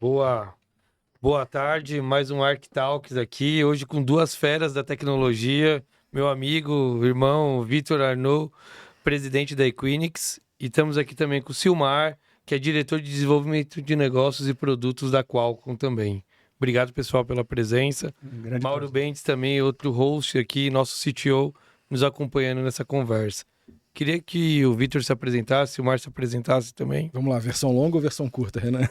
Boa tarde, mais um ArcTalks aqui, hoje com duas feras da tecnologia, meu amigo, irmão Vitor Arnaud, presidente da Equinix, e estamos aqui também com o Silmar, que é diretor de desenvolvimento de negócios e produtos da Qualcomm também. Obrigado, pessoal, pela presença. Mauro Bentes também, outro host aqui, nosso CTO, nos acompanhando nessa conversa. Queria que o Vitor se apresentasse, o Márcio se apresentasse também. Vamos lá, versão longa ou versão curta, Renan?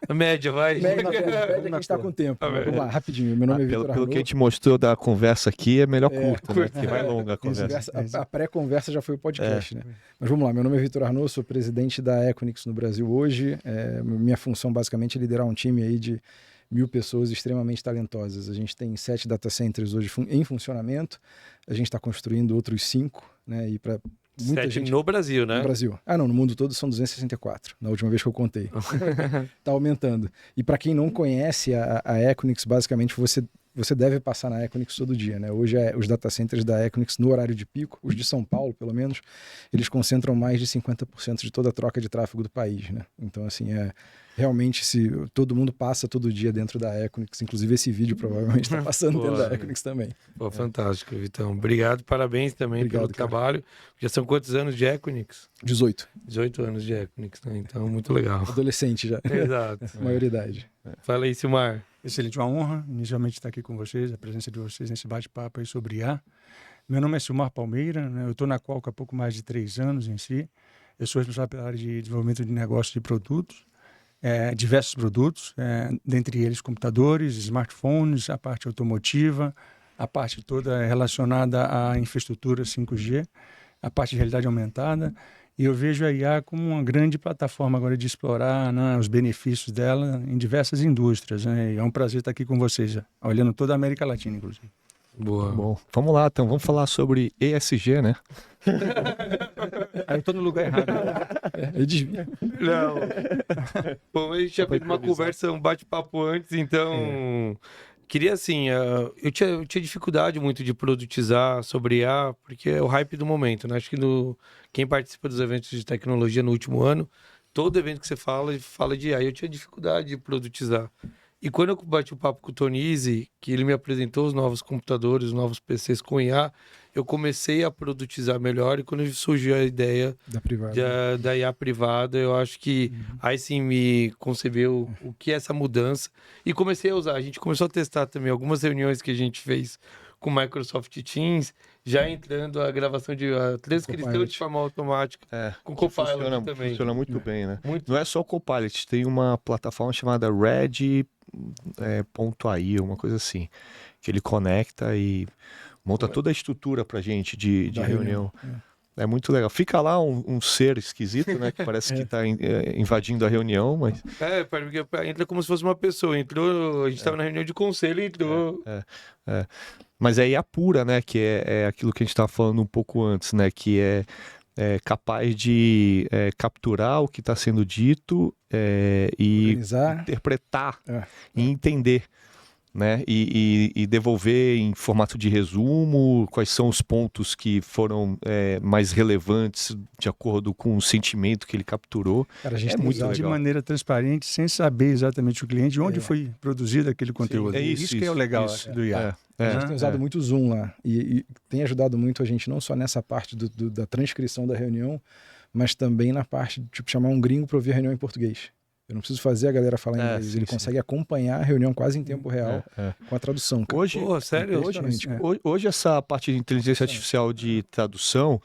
A média, vai. Média, a gente está com tempo. Vamos lá, rapidinho. Meu nome é Vitor Arnaud. Pelo que a gente mostrou da conversa aqui, é melhor curta, né? Que vai longa a conversa. A pré-conversa já foi o podcast, né? Mas vamos lá, meu nome é Vitor Arnaud, sou presidente da Equinix no Brasil hoje. Minha função basicamente é liderar um time aí de 1.000 pessoas extremamente talentosas. A gente tem 7 data centers hoje em funcionamento. A gente está construindo outros 5, né? E para muita gente no Brasil, né? No Brasil. No mundo todo são 264, na última vez que eu contei. Está aumentando. E para quem não conhece a Equinix, basicamente você deve passar na Equinix todo dia, né? Hoje os data centers da Equinix no horário de pico, os de São Paulo pelo menos, eles concentram mais de 50% de toda a troca de tráfego do país, né? Então assim, realmente se todo mundo passa todo dia dentro da Equinix, inclusive esse vídeo provavelmente está passando dentro da Equinix também. Pô, fantástico, Vitão. Obrigado, parabéns também pelo trabalho. Já são quantos anos de Equinix? 18. 18 anos de Equinix, né? Então, muito legal. Adolescente já. Exato. Maioridade. Fala aí, Silmar. Excelente, uma honra inicialmente estar aqui com vocês, a presença de vocês nesse bate-papo aí sobre IA. Meu nome é Silmar Palmeira, né? Eu estou na Qualcomm há pouco mais de 3 anos em si. Eu sou responsável pela área de desenvolvimento de negócios de produtos, diversos produtos, dentre eles computadores, smartphones, a parte automotiva, a parte toda relacionada à infraestrutura 5G, a parte de realidade aumentada. E eu vejo a IA como uma grande plataforma agora de explorar, né, os benefícios dela em diversas indústrias, né? E é um prazer estar aqui com vocês, olhando toda a América Latina, inclusive. Boa. Bom, vamos lá, então. Vamos falar sobre ESG, né? Aí eu estou no lugar errado. Eu desvio. Não. Bom, a gente já fez uma conversa, um bate-papo antes, então... Queria assim, eu tinha dificuldade muito de produtizar sobre IA, porque é o hype do momento, né? Acho que quem participa dos eventos de tecnologia no último ano, todo evento que você fala de IA. Eu tinha dificuldade de produtizar. E quando eu bati o papo com o Tonizzi, que ele me apresentou os novos computadores, os novos PCs com IA, eu comecei a produtizar melhor. E quando surgiu a ideia da IA privada, eu acho que aí sim me concebeu o que é essa mudança. E comecei a usar. A gente começou a testar também algumas reuniões que a gente fez com o Microsoft Teams, já entrando a gravação de transcrição de forma automática, com Copilot também. Funciona muito bem, né? Não é só o Copilot, tem uma plataforma chamada Red.ai, uma coisa assim, que ele conecta e monta toda a estrutura pra gente de reunião. É muito legal. Fica lá um ser esquisito, né? Que parece que está invadindo a reunião, mas... porque entra como se fosse uma pessoa. Entrou, a gente estava na reunião de conselho e entrou... Mas é IA pura, né? Que é aquilo que a gente estava falando um pouco antes, né? Que é capaz de capturar o que está sendo dito e organizar, interpretar e entender. Né? E devolver em formato de resumo quais são os pontos que foram mais relevantes de acordo com o sentimento que ele capturou. Cara, a gente muito legal. De maneira transparente, sem saber exatamente o cliente, onde foi produzido aquele conteúdo. Sim, isso que é o legal do IA. A gente tem usado muito o Zoom lá e tem ajudado muito a gente não só nessa parte da transcrição da reunião, mas também na parte de chamar um gringo para ouvir a reunião em português. Eu não preciso fazer a galera falar inglês. Ele consegue acompanhar a reunião quase em tempo real com a tradução. Cara. Hoje, sério? Hoje essa parte de inteligência artificial de tradução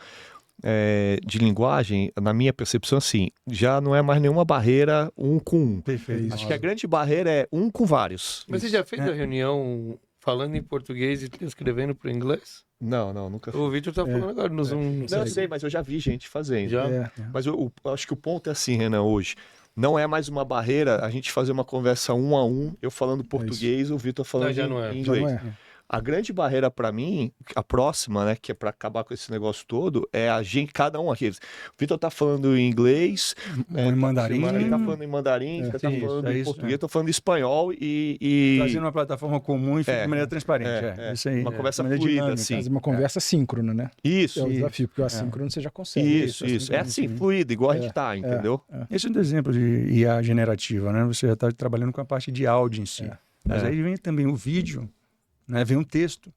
de linguagem, na minha percepção, assim, já não é mais nenhuma barreira um com um. Perfeito. Acho que a grande barreira é um com vários. Mas você já fez a reunião falando em português e escrevendo para inglês? Não, nunca fiz. O Vitor tá falando agora no Zoom. Não, eu sei, mas eu já vi gente fazendo. Já? Mas eu acho que o ponto é assim, Renan, hoje. Não é mais uma barreira a gente fazer uma conversa 1 a 1, eu falando português, o Vitor falando em inglês. A grande barreira para mim, a próxima, né, que é para acabar com esse negócio todo, é a gente, cada um aqui. O Vitor tá falando em inglês, em mandarim. Ele tá falando em mandarim, você tá falando em português, eu tô falando em espanhol e... Trazendo uma plataforma comum e de maneira transparente. Isso aí. Uma conversa maneira fluida, dinâmica. assim. Fazer uma conversa síncrona, né? Isso. É o desafio, porque o assíncrono você já consegue. Isso. É assim, fluido, igual a gente tá, entendeu? Esse é um exemplo de IA generativa, né? Você já está trabalhando com a parte de áudio em si. Mas aí vem também o vídeo, né? Vem um texto.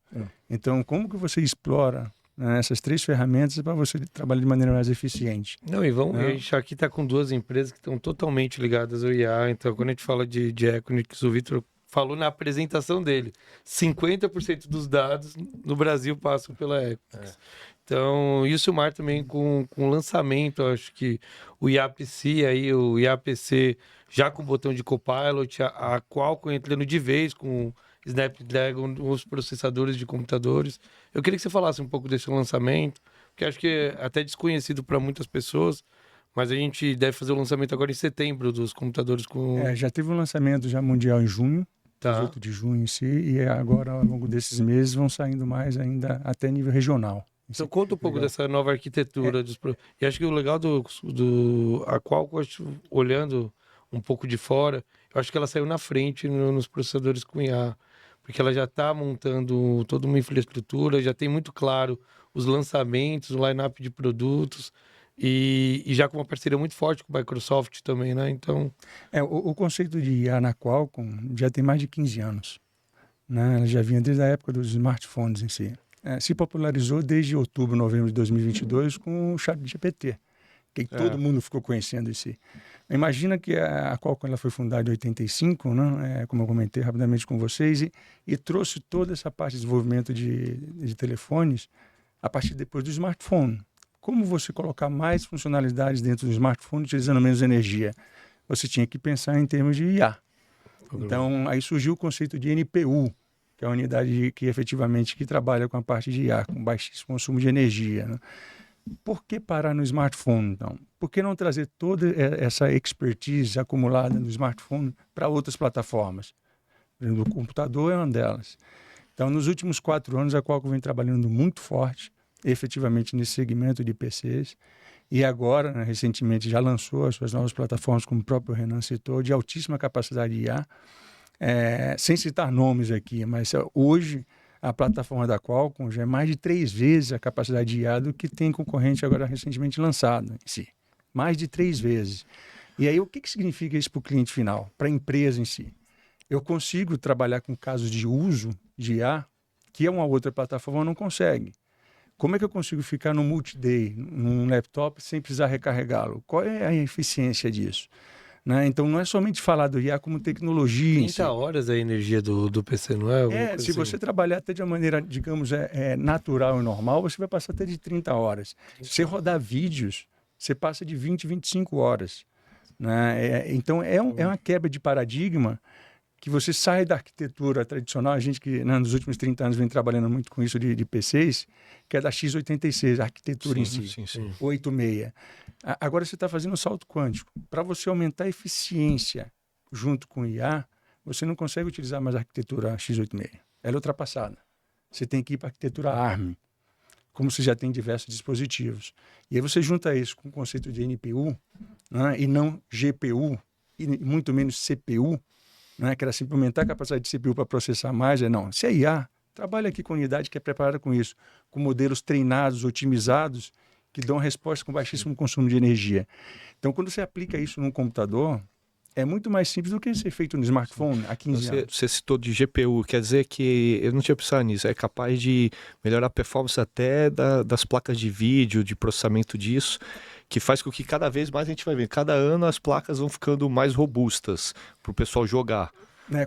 Então, como que você explora, né, essas 3 ferramentas para você trabalhar de maneira mais eficiente? Não, e a gente aqui está com 2 empresas que estão totalmente ligadas ao IA. Então, quando a gente fala de Equinix, o Vitor falou na apresentação dele, 50% dos dados no Brasil passam pela Equinix. Então, e o Silmar também com o lançamento, acho que o IAPC, aí, o IAPC já com o botão de Copilot, a Qualcomm entrando de vez com Snapdragon, os processadores de computadores. Eu queria que você falasse um pouco desse lançamento, porque acho que é até desconhecido para muitas pessoas, mas a gente deve fazer o lançamento agora em setembro dos computadores com... Já teve um lançamento já mundial em junho, 18 de junho em si, e agora ao longo desses meses vão saindo mais ainda até nível regional. Então conta um pouco dessa nova arquitetura. E acho que o legal a Qualcomm, olhando um pouco de fora, eu acho que ela saiu na frente nos processadores com IA, porque ela já está montando toda uma infraestrutura, já tem muito claro os lançamentos, o line-up de produtos, e já com uma parceria muito forte com a Microsoft também, né? Então... O conceito de IA na Qualcomm já tem mais de 15 anos. Né? Ela já vinha desde a época dos smartphones em si. Se popularizou desde outubro, novembro de 2022 com o ChatGPT, que todo mundo ficou conhecendo em si. Imagina que a Qualcomm ela foi fundada em 85, né? Como eu comentei rapidamente com vocês, e trouxe toda essa parte de desenvolvimento de telefones a partir depois do smartphone. Como você colocar mais funcionalidades dentro do smartphone utilizando menos energia? Você tinha que pensar em termos de IA. Então, aí surgiu o conceito de NPU, que é a unidade que efetivamente trabalha com a parte de IA, com baixíssimo consumo de energia. Né? Por que parar no smartphone, então? Por que não trazer toda essa expertise acumulada no smartphone para outras plataformas? Por exemplo, o computador é uma delas. Então, nos últimos 4 anos, a Qualcomm vem trabalhando muito forte, efetivamente, nesse segmento de PCs. E agora, né, recentemente, já lançou as suas novas plataformas, como o próprio Renan citou, de altíssima capacidade de IA. Sem citar nomes aqui, mas hoje a plataforma da Qualcomm já é mais de 3 vezes a capacidade de IA do que tem concorrente agora recentemente lançado em si. Mais de 3 vezes. E aí o que significa isso para o cliente final, para a empresa em si? Eu consigo trabalhar com casos de uso de IA que uma outra plataforma não consegue. Como é que eu consigo ficar no multi-day, num laptop, sem precisar recarregá-lo? Qual é a eficiência disso? Né? Então, não é somente falar do IA como tecnologia. 30 horas a energia do PC, não é? Se você trabalhar até de uma maneira, digamos, natural e normal, você vai passar até de 30 horas. Se você rodar vídeos, você passa de 20, 25 horas. Né? Então, é uma quebra de paradigma que você sai da arquitetura tradicional. A gente que nos últimos 30 anos vem trabalhando muito com isso de PCs, que é da x86, a arquitetura em si, 86. Agora você está fazendo um salto quântico. Para você aumentar a eficiência junto com o IA, você não consegue utilizar mais a arquitetura x86. Ela é ultrapassada. Você tem que ir para a arquitetura ARM, como você já tem diversos dispositivos. E aí você junta isso com o conceito de NPU, né, e não GPU, e muito menos CPU, né, que era sempre aumentar a capacidade de CPU para processar mais. Não, se é IA, trabalha aqui com unidade que é preparada com isso, com modelos treinados, otimizados, que dão resposta com baixíssimo consumo de energia. Então, quando você aplica isso num computador, é muito mais simples do que ser feito no smartphone há 15 anos. Você citou de GPU, quer dizer que, eu não tinha pensado nisso, é capaz de melhorar a performance até das placas de vídeo, de processamento disso, que faz com que cada vez mais a gente vai ver, cada ano as placas vão ficando mais robustas para o pessoal jogar.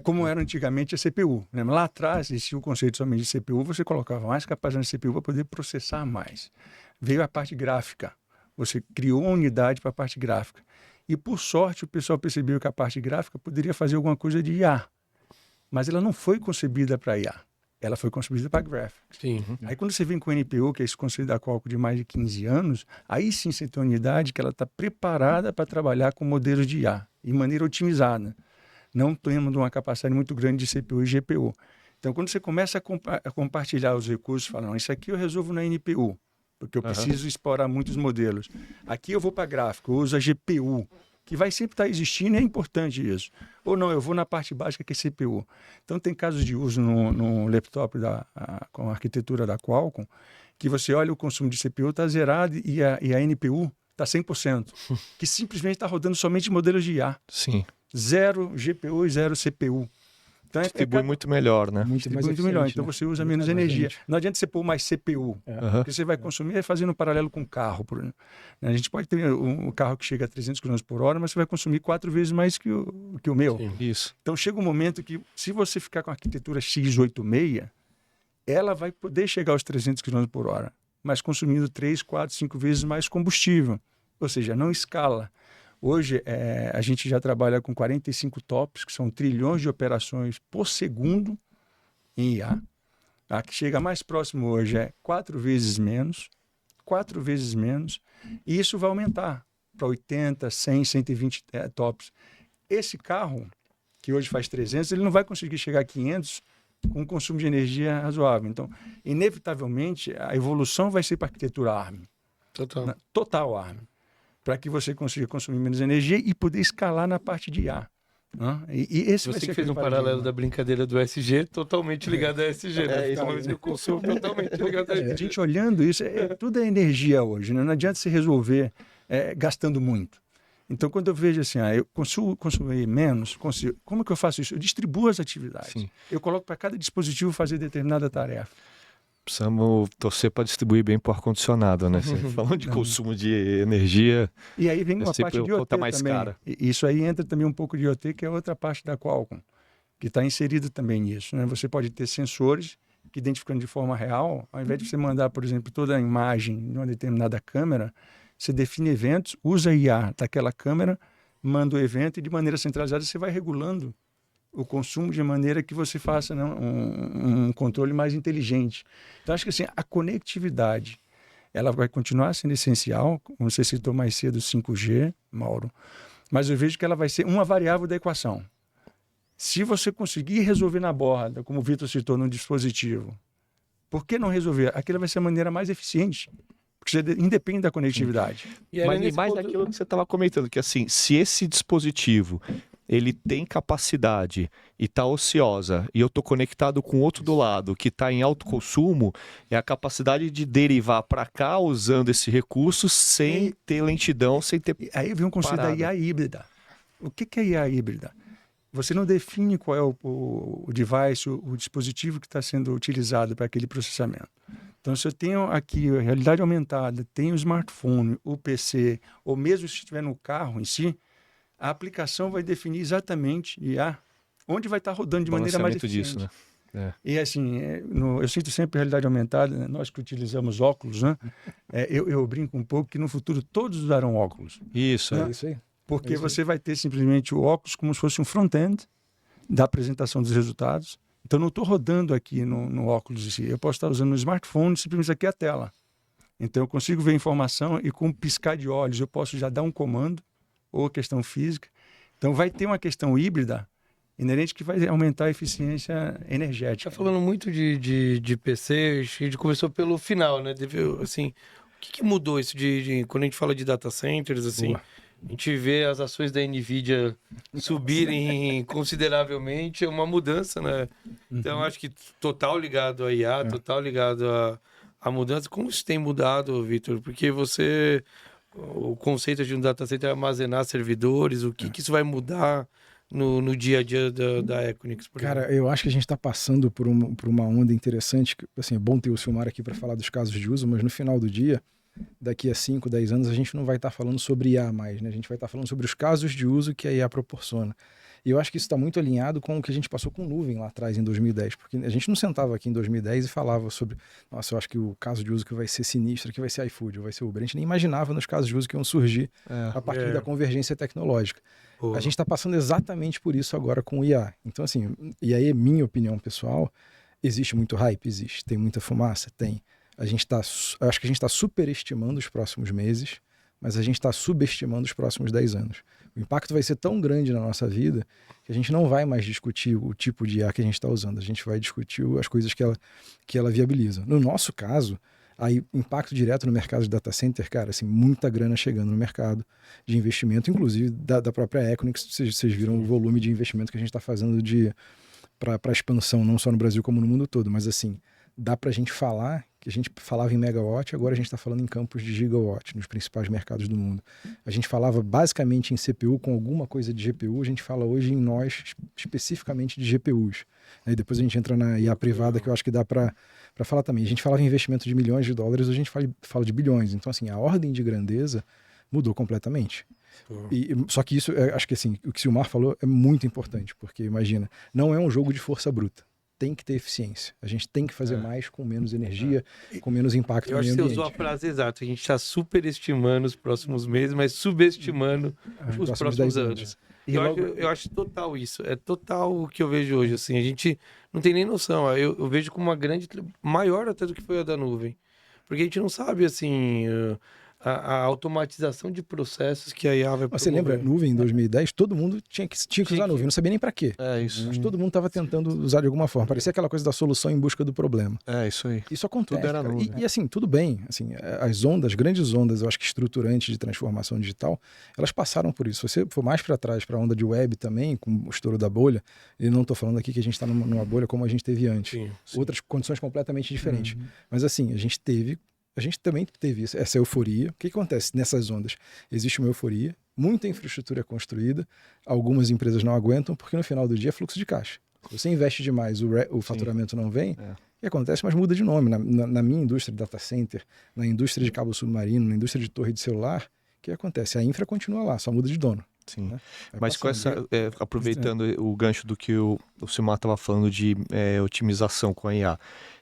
Como era antigamente a CPU. Né? Lá atrás existia o conceito somente de CPU, você colocava mais capacidade de CPU para poder processar mais. Veio a parte gráfica, você criou uma unidade para a parte gráfica. E por sorte o pessoal percebeu que a parte gráfica poderia fazer alguma coisa de IA, mas ela não foi concebida para IA, ela foi concebida para graphics. Sim. Aí quando você vem com o NPU, que é esse conceito da Qualcomm de mais de 15 anos, aí sim você tem uma unidade que ela está preparada para trabalhar com modelos de IA, de maneira otimizada. Não temos uma capacidade muito grande de CPU e GPU. Então, quando você começa a compartilhar os recursos, fala, não, isso aqui eu resolvo na NPU, porque eu preciso explorar muitos modelos. Aqui eu vou para gráfico, eu uso a GPU, que vai sempre estar existindo, e é importante isso. Ou não, eu vou na parte básica, que é CPU. Então, tem casos de uso no laptop com a arquitetura da Qualcomm, que você olha o consumo de CPU está zerado e a NPU está 100%, que simplesmente está rodando somente modelos de IA. Sim. Zero GPU e zero CPU. Então, Distribui muito melhor, né? Muito mais muito melhor. eficiente, Então né? você usa Muito menos mais energia. eficiente. Não adianta você pôr mais CPU. Porque você vai consumir fazendo um paralelo com o carro. A gente pode ter um carro que chega a 300 km por hora, mas você vai consumir 4 vezes mais que o meu. Sim. Isso. Então chega um momento que, se você ficar com a arquitetura x86, ela vai poder chegar aos 300 km por hora, mas consumindo 3, 4, 5 vezes mais combustível. Ou seja, não escala. Hoje, a gente já trabalha com 45 TOPS, que são trilhões de operações por segundo em IA. A que chega mais próximo hoje é 4 vezes menos, e isso vai aumentar para 80, 100, 120 TOPS. Esse carro, que hoje faz 300, ele não vai conseguir chegar a 500 com um consumo de energia razoável. Então, inevitavelmente, a evolução vai ser para a arquitetura ARM. Total ARM. Para que você consiga consumir menos energia e poder escalar na parte de IA. E esse vai Você ser que fez um paralelo da brincadeira do SG, totalmente ligado a SG, né? Uma vez que eu consumo, totalmente ligado a A SG. gente olhando isso, tudo é energia hoje, né? Não adianta se resolver gastando muito. Então, quando eu vejo assim, eu consumir menos, como que eu faço isso? Eu distribuo as atividades. Sim. Eu coloco para cada dispositivo fazer determinada tarefa. Precisamos torcer para distribuir bem para o ar-condicionado, né? Falando de consumo de energia, E aí vem uma parte de IoT conta mais também. cara. E isso aí entra também um pouco de IoT, que é outra parte da Qualcomm, que está inserido também nisso, né? Você pode ter sensores que, identificando de forma real, ao invés de você mandar, por exemplo, toda a imagem de uma determinada câmera, você define eventos, usa a IA daquela câmera, manda o evento e, de maneira centralizada, você vai regulando o consumo de maneira que você faça, né, um controle mais inteligente. Então, acho que assim, a conectividade ela vai continuar sendo essencial, como você citou mais cedo, 5G, Mauro, mas eu vejo que ela vai ser uma variável da equação. Se você conseguir resolver na borda, como o Vitor citou, no dispositivo, por que não resolver? Aquela vai ser a maneira mais eficiente, porque você independe da conectividade. Mas mais daquilo que você estava comentando, que assim, se esse dispositivo ele tem capacidade e está ociosa, e eu estou conectado com outro do lado que está em alto consumo, é a capacidade de derivar para cá usando esse recurso sem ter lentidão, sem ter Aí vem um conceito da IA híbrida. O que é IA híbrida? Você não define qual é o device, o dispositivo que está sendo utilizado para aquele processamento. Então, se eu tenho aqui a realidade aumentada, tenho o smartphone, o PC, ou mesmo se estiver no carro em si, a aplicação vai definir exatamente onde vai estar rodando de maneira mais eficiente. disso, né? E assim, eu sinto sempre a realidade aumentada, né? Nós que utilizamos óculos, né? Eu brinco um pouco que no futuro todos usarão óculos. Isso, É isso aí. Porque você vai ter simplesmente o óculos como se fosse um front-end da apresentação dos resultados. Então, não estou rodando aqui no óculos em si. Eu posso estar usando no smartphone, simplesmente aqui é a tela. Então, eu consigo ver informação e com um piscar de olhos eu posso já dar um comando ou questão física. Então, vai ter uma questão híbrida inerente que vai aumentar a eficiência energética. Tá falando muito de PC, acho que a gente começou pelo final, né? Assim, o que mudou isso quando a gente fala de data centers, assim... Boa. A gente vê as ações da NVIDIA subirem consideravelmente, é uma mudança, né? Então, acho que total ligado a IA, total ligado a mudança. Como isso tem mudado, Vitor? Porque o conceito de um data center é armazenar servidores, o que isso vai mudar no dia a dia da Equinix? Cara, eu acho que a gente está passando por uma onda interessante. Assim, é bom ter o Silmar aqui para falar dos casos de uso, mas no final do dia, daqui a 5, 10 anos, a gente não vai estar falando sobre IA mais, né? A gente vai estar falando sobre os casos de uso que a IA proporciona. E eu acho que isso está muito alinhado com o que a gente passou com nuvem lá atrás, em 2010, porque a gente não sentava aqui em 2010 e falava sobre, nossa, eu acho que o caso de uso que vai ser sinistro, que vai ser iFood, ou vai ser Uber. A gente nem imaginava nos casos de uso que iam surgir a partir da convergência tecnológica. A gente está passando exatamente por isso agora com o IA. Então, assim, e aí, minha opinião pessoal, existe muito hype? Existe. Tem muita fumaça? Tem. Acho que a gente está superestimando os próximos meses, mas a gente está subestimando os próximos 10 anos. O impacto vai ser tão grande na nossa vida que a gente não vai mais discutir o tipo de IA que a gente está usando, a gente vai discutir as coisas que ela viabiliza. No nosso caso, aí, impacto direto no mercado de data center, cara, assim, muita grana chegando no mercado de investimento, inclusive da própria Equinix. Vocês viram o volume de investimento que a gente está fazendo para expansão, não só no Brasil como no mundo todo, mas assim, dá para a gente falar que a gente falava em megawatt, agora a gente está falando em campos de gigawatt, nos principais mercados do mundo. A gente falava basicamente em CPU com alguma coisa de GPU, a gente fala hoje em nós especificamente de GPUs. Aí depois a gente entra na IA privada, que eu acho que dá para falar também. A gente falava em investimento de milhões de dólares, hoje a gente fala de bilhões. Então, assim, a ordem de grandeza mudou completamente. Só que isso, acho que assim, o que o Silmar falou é muito importante, porque imagina, não é um jogo de força bruta. Tem que ter eficiência. A gente tem que fazer mais com menos energia, com menos impacto no Eu acho meio que você ambiente. usou a frase exata. A gente está superestimando os próximos meses, mas subestimando os próximos 10 anos. E Eu acho total isso. É total o que eu vejo hoje. Assim, a gente não tem nem noção. Eu vejo como uma grande... Maior até do que foi a da nuvem. Porque a gente não sabe, assim... A automatização de processos que a IA vai Você lembra, nuvem em 2010, todo mundo tinha que usar nuvem, não sabia nem para quê. É isso. Mas todo mundo estava tentando usar de alguma forma. Parecia aquela coisa da solução em busca do problema. É isso aí. Isso acontece. Tudo era cara. nuvem. E assim, tudo bem. Assim, as grandes ondas, eu acho que estruturantes de transformação digital, elas passaram por isso. Se você for mais para trás, para a onda de web também, com o estouro da bolha, e não estou falando aqui que a gente está numa bolha como a gente teve antes. Sim. Outras condições completamente diferentes. Mas assim, a gente também teve essa euforia. O que acontece nessas ondas? Existe uma euforia, muita infraestrutura é construída, algumas empresas não aguentam, porque no final do dia é fluxo de caixa. Se você investe demais, o faturamento não vem, o que acontece? Mas muda de nome. Na minha indústria de data center, na indústria de cabo submarino, na indústria de torre de celular, o que acontece? A infra continua lá, só muda de dono. Sim. Né? Mas com essa, aproveitando o gancho do que o Silmar estava falando de otimização com a IA,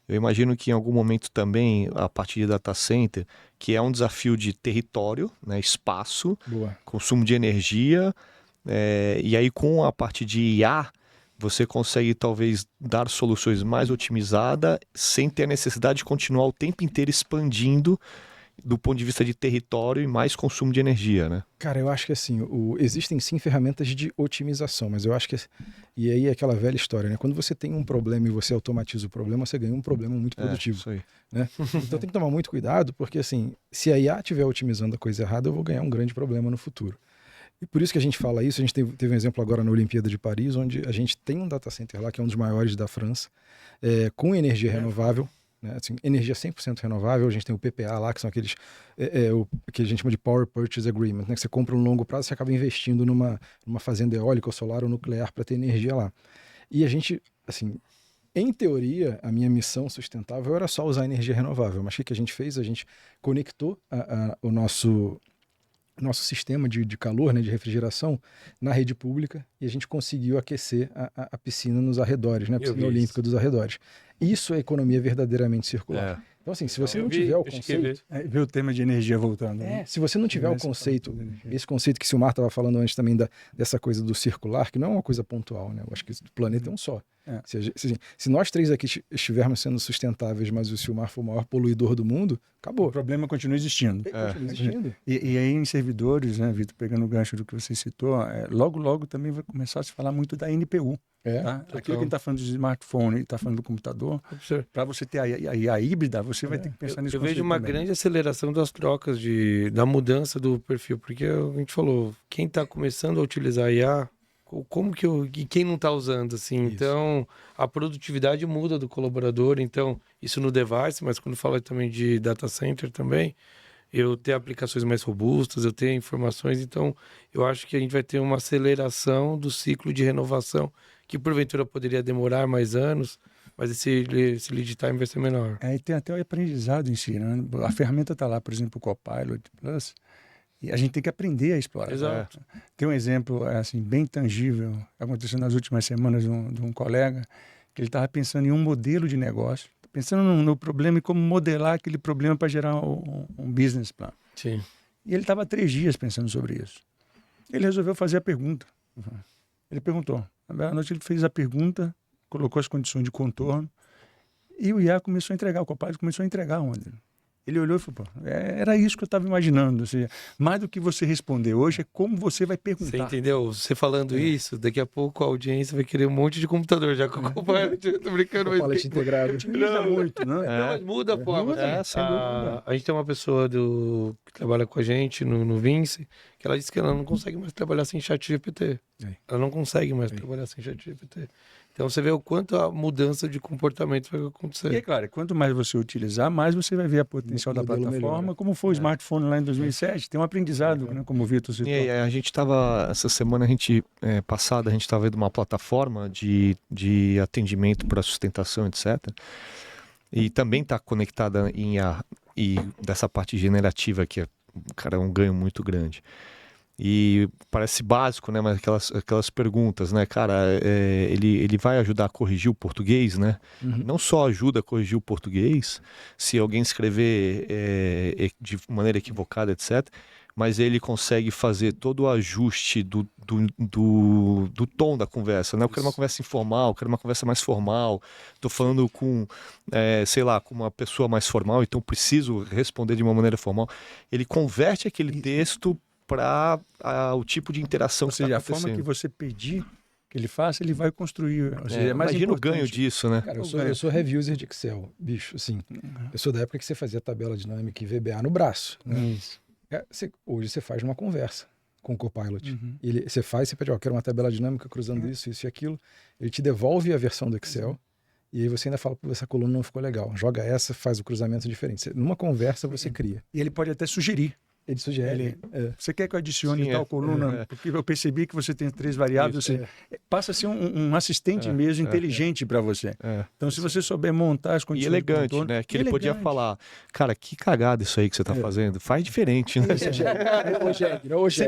eu imagino que em algum momento também, a partir de data center, que é um desafio de território, né, espaço, consumo de energia, e aí com a parte de IA, você consegue talvez dar soluções mais otimizadas sem ter a necessidade de continuar o tempo inteiro expandindo do ponto de vista de território e mais consumo de energia, né? Cara, eu acho que assim, existem sim ferramentas de otimização, mas eu acho que, e aí é aquela velha história, né? Quando você tem um problema e você automatiza o problema, você ganha um problema muito produtivo. Isso aí. Né? Então tem que tomar muito cuidado, porque assim, se a IA estiver otimizando a coisa errada, eu vou ganhar um grande problema no futuro. E por isso que a gente fala isso, a gente teve um exemplo agora na Olimpíada de Paris, onde a gente tem um data center lá, que é um dos maiores da França, com energia renovável, né? Assim, energia 100% renovável. A gente tem o PPA lá, que são aqueles o que a gente chama de Power Purchase Agreement, né? Que você compra um longo prazo, você acaba investindo numa fazenda eólica ou solar ou nuclear para ter energia lá. E a gente, assim, em teoria, a minha missão sustentável era só usar energia renovável, mas o que a gente fez? A gente conectou o nosso sistema de calor, né, de refrigeração, na rede pública, e a gente conseguiu aquecer a piscina nos arredores, né, a piscina olímpica dos arredores. Isso é economia verdadeiramente circular. Então, assim, se você não tiver o conceito... Ver o tema de energia voltando. Né? Se você não tiver o conceito, esse conceito que o Silmar estava falando antes também dessa coisa do circular, que não é uma coisa pontual, né? Eu acho que o planeta é um só. Se nós três aqui estivermos sendo sustentáveis, mas o Silmar for o maior poluidor do mundo, acabou. O problema continua existindo. Continua existindo. E aí em servidores, né, Vitor, pegando o gancho do que você citou, logo também vai começar a se falar muito da NPU. Tá? Aquilo que a gente está falando de smartphone e está falando do computador, para você ter a híbrida, você vai ter que pensar nisso. Eu vejo uma grande aceleração das trocas, da mudança do perfil, porque a gente falou, quem está começando a utilizar a IA, e quem não está usando, assim, isso. Então a produtividade muda do colaborador, então isso no device, mas quando fala também de data center também, eu ter aplicações mais robustas, eu ter informações, então eu acho que a gente vai ter uma aceleração do ciclo de renovação, que porventura poderia demorar mais anos, mas esse lead time vai ser menor. E tem até o aprendizado em si, né? A ferramenta está lá, por exemplo, o Copilot Plus, e a gente tem que aprender a explorar. Exato. Tem um exemplo assim, bem tangível, aconteceu nas últimas semanas de um colega, que ele estava pensando em um modelo de negócio, pensando no problema e como modelar aquele problema para gerar um business plan. Sim. E ele estava 3 dias pensando sobre isso. Ele resolveu fazer a pergunta. Ele perguntou. À noite ele fez a pergunta, colocou as condições de contorno e o IA começou a entregar, o Copilot começou a entregar o modelo. Ele olhou e falou, pô, era isso que eu estava imaginando. Ou seja, mais do que você responder hoje é como você vai Você perguntar. entendeu? Você falando isso, daqui a pouco a audiência vai querer um monte de computador já com o Copilot. Eu tô brincando, mas... Palete integrado. Otimiza muito, né? Não, mas muda a forma. Muda, né? sem dúvida. A gente tem uma pessoa que trabalha com a gente no Vinci, que ela disse que ela não consegue mais trabalhar sem chat GPT. Aí. Ela não consegue mais Aí. trabalhar sem chat GPT. Então você vê o quanto a mudança de comportamento vai acontecer. E é claro, quanto mais você utilizar, mais você vai ver a potencial da Modelo plataforma, melhora. como foi o smartphone lá em 2007. Tem um aprendizado, né, como o Vitor citou. E a gente estava, essa semana, passada, a gente estava vendo uma plataforma de atendimento para sustentação, etc. E também está conectada em IA e dessa parte generativa que cara, é um ganho muito grande. E parece básico, né? Mas aquelas perguntas, né? Cara, ele vai ajudar a corrigir o português, né? Uhum. Não só ajuda a corrigir o português, se alguém escrever de maneira equivocada, etc. Mas ele consegue fazer todo o ajuste do tom da conversa, né? Eu quero uma conversa informal, eu quero uma conversa mais formal. Estou falando com, sei lá, com uma pessoa mais formal, então preciso responder de uma maneira formal. Ele converte aquele texto para o tipo de interação Ou que está seja, a acontecendo. forma que você pedir que ele faça, ele vai construir. Ou seja, é mais Imagina o ganho importante. disso, né? Cara, eu sou reviewer de Excel, bicho, assim. Eu sou da época que você fazia tabela dinâmica e VBA no braço, né? Isso. Hoje você faz numa conversa com o Copilot. Uhum. Você pede, ó, quero uma tabela dinâmica cruzando isso e aquilo. Ele te devolve a versão do Excel e aí você ainda fala, pô, essa coluna não ficou legal. Joga essa, faz o cruzamento diferente. Numa conversa você cria. E ele pode até sugerir. Ele sugere. Você quer que eu adicione Sim, tal coluna? Porque eu percebi que você tem 3 variáveis. Isso, você passa a ser um assistente mesmo, inteligente para você. Então, se você souber montar as E condições elegante, de contorno, né? Que ele podia falar, cara, que cagada isso aí que você tá fazendo. Faz diferente, né? Sem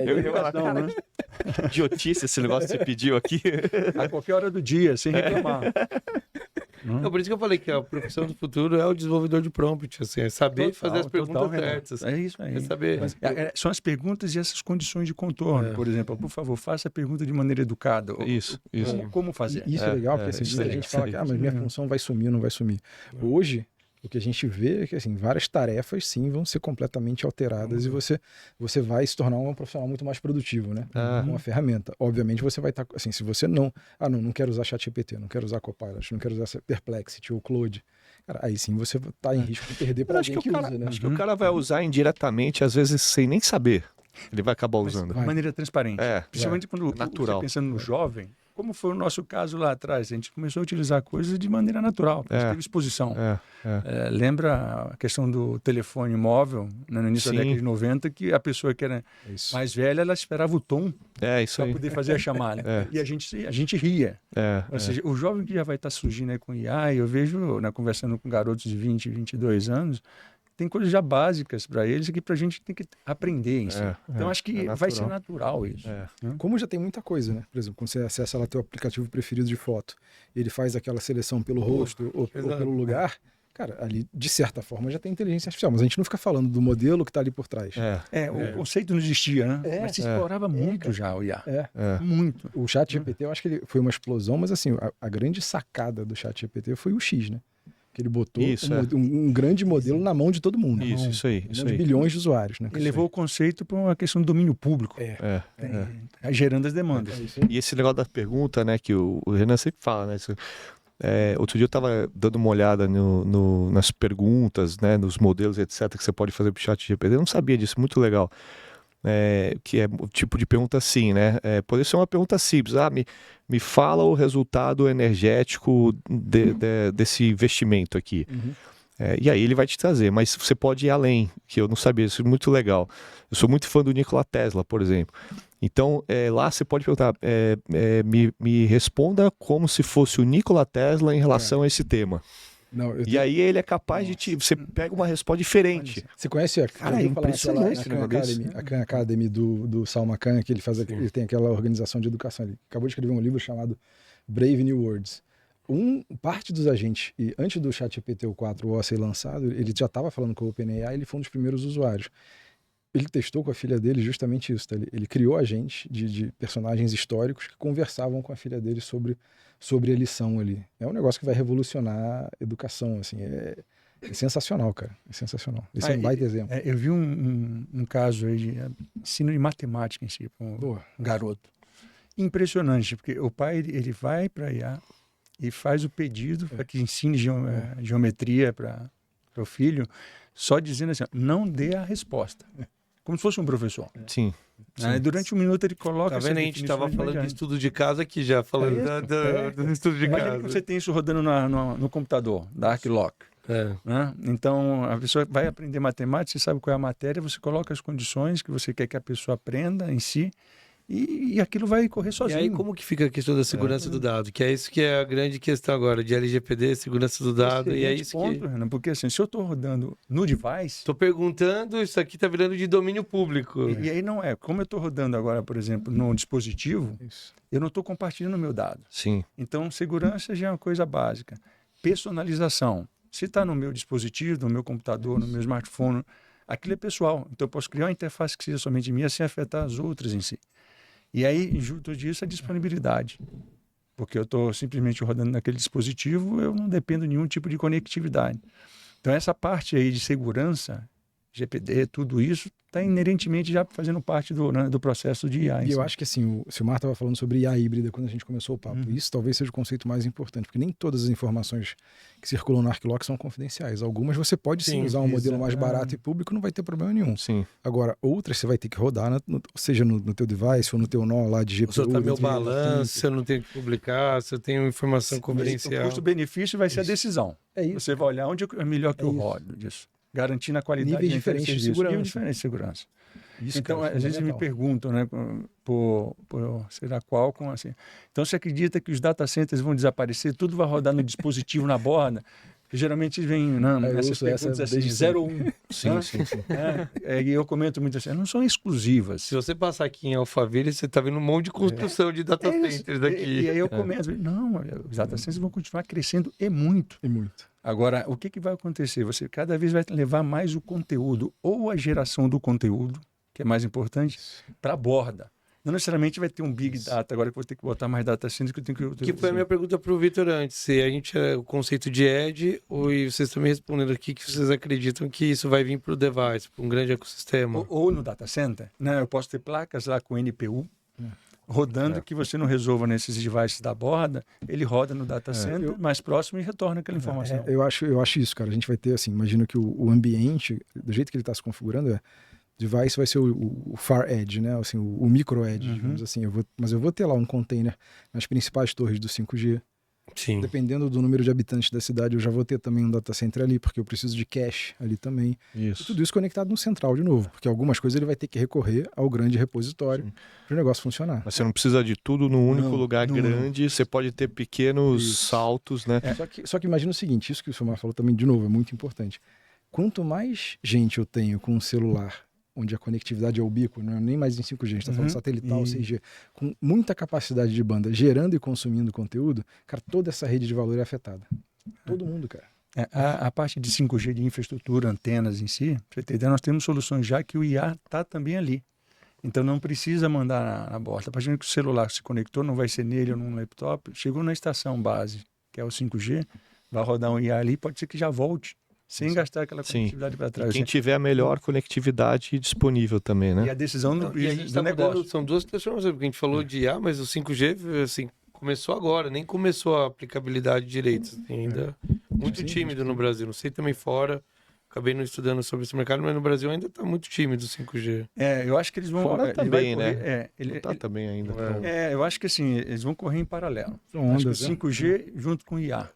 preocupação, né? Idiotice esse negócio que você pediu aqui. A qualquer hora do dia, sem reclamar. É por isso que eu falei que a profissão do futuro é o desenvolvedor de prompt, assim, é saber fazer as perguntas certas. É isso aí. É saber. Mas, são as perguntas e essas condições de contorno. Por exemplo, por favor, faça a pergunta de maneira educada. Isso. Como fazer? Isso é legal, porque assim, isso muita aí, gente isso fala aí. que mas minha função vai sumir ou não vai sumir. Hoje, o que a gente vê é que assim, várias tarefas sim vão ser completamente alteradas e você vai se tornar um profissional muito mais produtivo, né? Com a ferramenta. Obviamente você vai estar, assim, se você não quero usar ChatGPT, não quero usar Copilot, não quero usar Perplexity ou Claude, cara, aí sim você está em risco de perder para alguém que usa, né? Acho que o cara vai usar indiretamente, às vezes sem nem saber. Ele vai acabar usando. De maneira transparente. Principalmente quando natural. você pensando no jovem, como foi o nosso caso lá atrás, a gente começou a utilizar coisas de maneira natural, a gente teve exposição. Lembra a questão do telefone móvel, né, no início da década de 90, que a pessoa que era mais velha, ela esperava o tom isso para aí. poder fazer a chamada. E a gente ria. Ou seja, o jovem que já vai estar surgindo aí com IA, eu vejo, né, conversando com garotos de 20, 22 anos, tem coisas já básicas para eles que para a gente tem que aprender em si. Então, acho que vai ser natural isso. Como já tem muita coisa, né? Por exemplo, quando você acessa lá teu aplicativo preferido de foto, ele faz aquela seleção pelo rosto ou pelo lugar, cara, ali, de certa forma, já tem inteligência artificial. Mas a gente não fica falando do modelo que está ali por trás. O conceito não existia, né? Mas se explorava muito já o IA. Muito. O ChatGPT, eu acho que ele foi uma explosão, mas assim, a grande sacada do ChatGPT foi o X, né? Que ele botou um grande modelo na mão de todo mundo. Isso aí. De bilhões de usuários, né? Ele levou o conceito para uma questão do domínio público. Gerando as demandas. E esse negócio da pergunta, né, que o Renan sempre fala, né? Outro dia eu estava dando uma olhada nas perguntas, né, nos modelos, etc., que você pode fazer para o ChatGPT. Eu não sabia disso, muito legal. Que é o tipo de pergunta assim, né? Pode ser uma pergunta simples. Me fala o resultado energético desse investimento aqui. E aí ele vai te trazer, mas você pode ir além, que eu não sabia, isso é muito legal. Eu sou muito fã do Nikola Tesla, por exemplo. Então, lá você pode perguntar, me responda como se fosse o Nikola Tesla em relação a esse tema. E aí ele é capaz de você pega uma resposta diferente. Você conhece a Khan Academy do Salman Khan, que ele faz ele tem aquela organização de educação. Ele acabou de escrever um livro chamado Brave New Words. Parte dos agentes, e antes do ChatGPT 4 ou ser lançado, ele já estava falando com o OpenAI, ele foi um dos primeiros usuários. Ele testou com a filha dele justamente isso. Tá? Ele criou agentes de personagens históricos que conversavam com a filha dele sobre a lição ali. É um negócio que vai revolucionar a educação. Assim, É sensacional, cara. É sensacional. Esse é um baita exemplo. Eu vi um caso aí de ensino de matemática em si, para um garoto. Impressionante, porque o pai ele vai para a IA e faz o pedido para que ensine geometria para o filho, só dizendo assim, não dê a resposta. Como se fosse um professor. Sim. Durante um minuto ele coloca... Tá vendo? A gente estava falando de estudo de casa aqui já, falando do estudo de Imagina casa. que você tem isso rodando no computador, da ArcLock. Né? Então, a pessoa vai aprender matemática, você sabe qual é a matéria, você coloca as condições que você quer que a pessoa aprenda em si, e aquilo vai correr sozinho. E aí como que fica a questão da segurança do dado? Que é isso que é a grande questão agora, de LGPD, segurança do dado, e é isso ponto, Renan, porque assim, se eu estou rodando no device... Estou perguntando, isso aqui está virando de domínio público. E aí não é. Como eu estou rodando agora, por exemplo, num dispositivo, eu não estou compartilhando o meu dado. Sim. Então, segurança já é uma coisa básica. Personalização. Se está no meu dispositivo, no meu computador, no meu smartphone, aquilo é pessoal. Então, eu posso criar uma interface que seja somente minha sem afetar as outras em si. E aí, junto disso, a disponibilidade. Porque eu estou simplesmente rodando naquele dispositivo, eu não dependo de nenhum tipo de conectividade. Então, essa parte aí de segurança, GPD, tudo isso, está inerentemente já fazendo parte do processo de IA. E eu acho que assim, o Silmar estava falando sobre IA híbrida quando a gente começou o papo. Isso talvez seja o conceito mais importante, porque nem todas as informações que circulam no ArcLock são confidenciais. Algumas você pode sim usar um modelo mais barato e público, não vai ter problema nenhum. Sim. Agora, outras você vai ter que rodar, seja no teu device ou no teu nó lá de GPU. Se eu tá meu balanço, se eu não tenho que publicar, se eu tenho informação confidencial. O custo-benefício vai ser a decisão. É isso. Você vai olhar onde é melhor que eu rodo disso. Garantindo a qualidade níveis diferentes de segurança. Níveis diferentes de segurança. Isso, então, cara, às vezes me perguntam, né, por sei lá qual, assim. Então, você acredita que os data centers vão desaparecer, tudo vai rodar no dispositivo na borda? Porque geralmente vem essas perguntas assim, 0 ou 1. Sim. E eu comento muito assim, não são exclusivas. Se você passar aqui em Alphaville, você está vendo um monte de construção de data centers daqui. E aí eu comento, não, os data centers vão continuar crescendo e muito. E muito. Agora, o que vai acontecer? Você cada vez vai levar mais o conteúdo, ou a geração do conteúdo, que é mais importante, para a borda. Não necessariamente vai ter um big data, agora que eu vou ter que botar mais data centers que eu tenho que... Que foi a minha pergunta para o Vitor antes, se a gente é o conceito de edge, e vocês estão me respondendo aqui que vocês acreditam que isso vai vir para o device, para um grande ecossistema. Ou no data center, né? Eu posso ter placas lá com NPU, rodando que você não resolva nesses devices da borda, ele roda no data center mais próximo e retorna aquela informação. Eu acho isso, cara. A gente vai ter, assim, imagino que o ambiente, do jeito que ele está se configurando, device vai ser o far edge, né? Assim, o micro edge, digamos assim. Mas eu vou ter lá um container nas principais torres do 5G. Sim. Dependendo do número de habitantes da cidade, eu já vou ter também um data center ali, porque eu preciso de cache ali também. Isso. E tudo isso conectado no central de novo, porque algumas coisas ele vai ter que recorrer ao grande repositório para o negócio funcionar. Mas você não precisa de tudo num único lugar grande, você pode ter pequenos saltos, né? Só que imagina o seguinte, isso que o Silmar falou também, de novo, é muito importante. Quanto mais gente eu tenho com um celular onde a conectividade é ubíqua, não é nem mais em 5G, a gente está falando satelital, 6G, com muita capacidade de banda, gerando e consumindo conteúdo, cara, toda essa rede de valor é afetada. Todo mundo, cara. A parte de 5G de infraestrutura, antenas em si, pra você ter ideia, nós temos soluções já que o IA está também ali. Então não precisa mandar na borda. A partir do momento que o celular se conectou, não vai ser nele ou num laptop, chegou na estação base, que é o 5G, vai rodar um IA ali, pode ser que já volte. Sem gastar aquela conectividade para trás. E quem tiver a melhor conectividade disponível também, né? E a decisão do negócio. São duas transformações, porque a gente falou de IA, mas o 5G, assim, começou agora, nem começou a aplicabilidade direito. Assim, ainda muito tímido no Brasil. Não sei também fora, acabei não estudando sobre esse mercado, mas no Brasil ainda está muito tímido o 5G. Eu acho que eles vão... Fora também, né? Ele tá também ainda. Eu acho que assim, eles vão correr em paralelo. Acho que o 5G junto com o IA.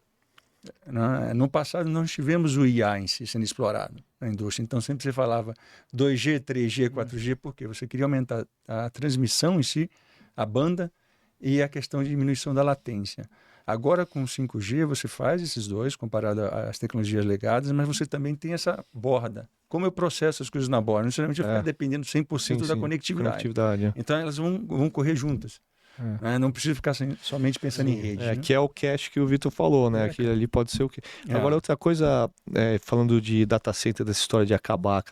No passado nós tivemos o IA em si sendo explorado na indústria, então sempre você falava 2G, 3G, 4G, porque você queria aumentar a transmissão em si, a banda e a questão de diminuição da latência. Agora com o 5G você faz esses dois comparado às tecnologias legadas, mas você também tem essa borda. Como eu processo as coisas na borda? Não necessariamente vai ficar dependendo 100% da conectividade. Então elas vão correr juntas. Não precisa ficar somente pensando em rede. Que é o cache que o Vitor falou, né? Aquilo ali pode ser o que. Agora, outra coisa, falando de data center, dessa história de acabar,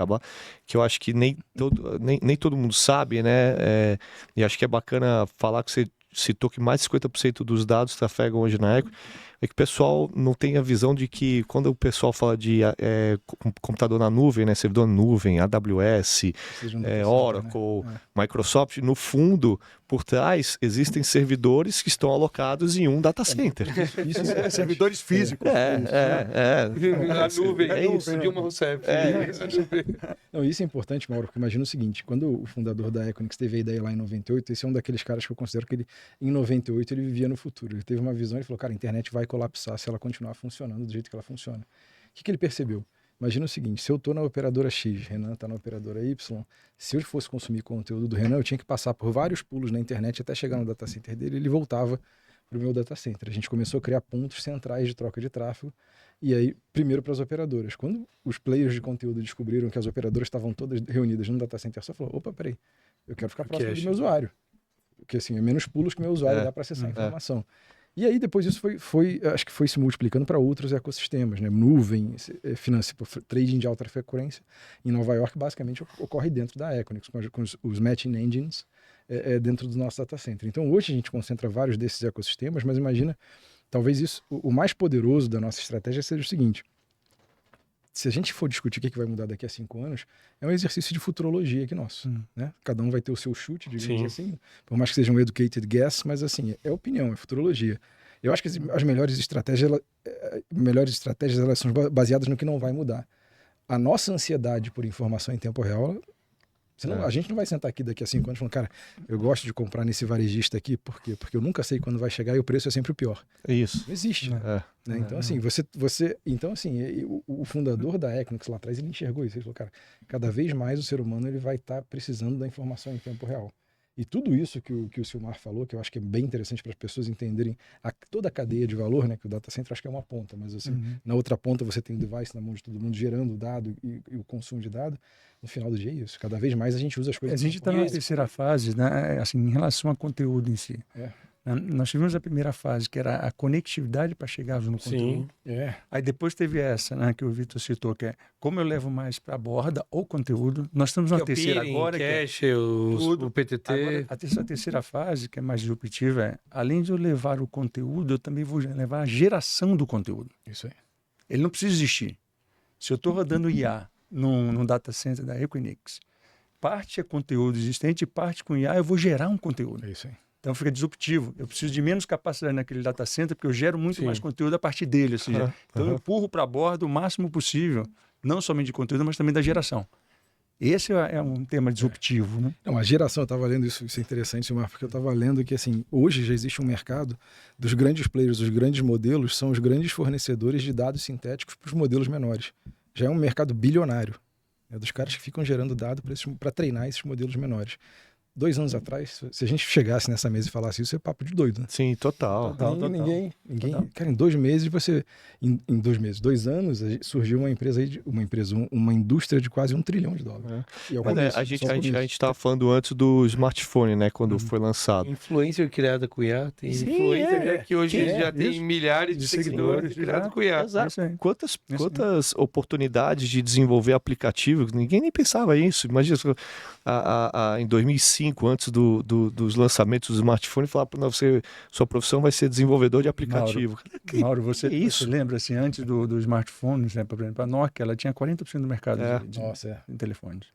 que eu acho que nem todo mundo sabe, né? E acho que é bacana falar que você citou que mais de 50% dos dados trafegam hoje na Equinix, é que o pessoal não tem a visão de que quando o pessoal fala de computador na nuvem, né, servidor na nuvem, AWS, Oracle, Microsoft, no fundo, por trás, existem servidores que estão alocados em um data center. Servidores físicos. A nuvem, é isso. Dilma Rousseff. Não, isso é importante, Mauro, porque imagina o seguinte, quando o fundador da Equinix teve a ideia lá em 98, esse é um daqueles caras que eu considero que ele, em 98, ele vivia no futuro. Ele teve uma visão e falou, cara, a internet vai colapsar se ela continuar funcionando do jeito que ela funciona. O que ele percebeu? Imagina o seguinte, se eu estou na operadora X, Renan está na operadora Y, se eu fosse consumir conteúdo do Renan, eu tinha que passar por vários pulos na internet até chegar no data center dele, ele voltava para o meu data center. A gente começou a criar pontos centrais de troca de tráfego, e aí, primeiro para as operadoras. Quando os players de conteúdo descobriram que as operadoras estavam todas reunidas no data center, só falou, opa, peraí, eu quero ficar próximo do meu usuário. Porque assim, é menos pulos que o meu usuário dá para acessar a informação. E aí depois isso acho que foi se multiplicando para outros ecossistemas, né? Nuvem, trading de alta frequência. Em Nova York, basicamente, ocorre dentro da Equinix, com os matching engines dentro do nosso data center. Então hoje a gente concentra vários desses ecossistemas, mas imagina, talvez isso, o mais poderoso da nossa estratégia seja o seguinte: se a gente for discutir o que vai mudar daqui a 5 anos, é um exercício de futurologia aqui nosso. Né? Cada um vai ter o seu chute, digamos assim, por mais que seja um educated guess, mas assim, é opinião, é futurologia. Eu acho que as melhores estratégias elas são baseadas no que não vai mudar. A nossa ansiedade por informação em tempo real, a gente não vai sentar aqui daqui a 5 anos falando, cara, eu gosto de comprar nesse varejista aqui, por quê? Porque eu nunca sei quando vai chegar e o preço é sempre o pior. É isso. Não existe. Né? Então, assim, o fundador da Equinix lá atrás, ele enxergou isso. Ele falou, cara, cada vez mais o ser humano ele vai estar precisando da informação em tempo real. E tudo isso que o Silmar falou, que eu acho que é bem interessante para as pessoas entenderem toda a cadeia de valor, né? Que o data center acho que é uma ponta, mas assim, na outra ponta você tem o device na mão de todo mundo gerando dado e o consumo de dado. No final do dia é isso. Cada vez mais a gente usa as coisas. A gente está na terceira fase, né? Assim, em relação a conteúdo em si. Nós tivemos a primeira fase, que era a conectividade para chegar no conteúdo. Aí depois teve essa, né, que o Vitor citou, que é como eu levo mais para a borda o conteúdo. Nós estamos na terceira agora. Cache, o PTT. Agora, a terceira fase, que é mais disruptiva, é além de eu levar o conteúdo, eu também vou levar a geração do conteúdo. Isso aí. Ele não precisa existir. Se eu estou rodando IA num data center da Equinix, parte é conteúdo existente e parte com IA eu vou gerar um conteúdo. É isso aí. Então fica disruptivo. Eu preciso de menos capacidade naquele data center porque eu gero muito mais conteúdo a partir dele. Ou seja, então eu empurro para a borda o máximo possível, não somente de conteúdo, mas também da geração. Esse é um tema disruptivo. Né? Não, a geração, eu estava lendo isso é interessante, Silmar, porque eu estava lendo que assim, hoje já existe um mercado dos grandes players, os grandes modelos, são os grandes fornecedores de dados sintéticos para os modelos menores. Já é um mercado bilionário, né, dos caras que ficam gerando dado para treinar esses modelos menores. 2 anos atrás, se a gente chegasse nessa mesa e falasse isso, é papo de doido, né? Sim, total. Ninguém. Cara, em 2 meses em 2 meses, 2 anos, surgiu uma indústria de quase $1 trilhão. A gente estava falando antes do smartphone, né? Quando foi lançado. Influencer criada com IA. Tem influencer que hoje já tem milhares de seguidores criados com IA. Exato. Quantas oportunidades de desenvolver aplicativos? Ninguém nem pensava isso. Imagina, em 2005, antes dos lançamentos do smartphone, falar para sua profissão vai ser desenvolvedor de aplicativo. Mauro, você lembra, assim, antes dos smartphones, né, por exemplo, a Nokia, ela tinha 40% do mercado de telefones.